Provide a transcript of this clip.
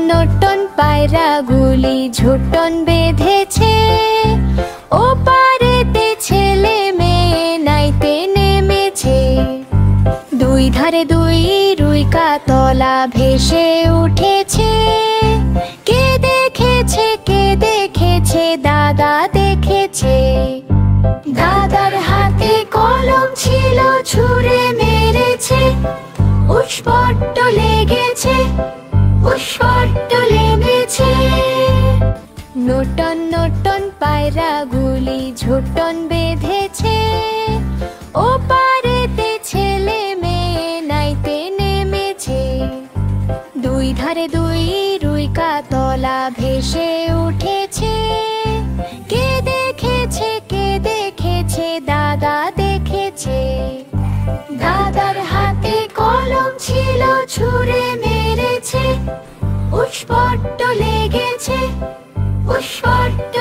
নোটন পায়রাগুলি ঝুটন বেঁধেছে, ওপারেতে ছেলে মেয়ে নাইতে নেমেছে। দুই ধারে দুই রুই কাতলা ভেসে উঠেছে। কে দেখেছে দাদা দেখেছে। দাদার হাতে কলম ছিল, ছুঁড়ে মেরেছে। উস্পট্ট লেগেছে, উস্পট্ট লেগেছে। নোটন পায়রাগুলি ঝুটন বেঁধেছে, ওপারেতে ছেলে মেয়ে নাইতে নেমেছে। দুই ধারে দুই রুই কাতলা ভেসে উঠেছে। কে দেখেছে দাদা দেখেছে। দাদার হাতে কলম ছিল, ছুঁড়ে মেরেছে। উস্পট্ট লেগেছে, উস্পট্ট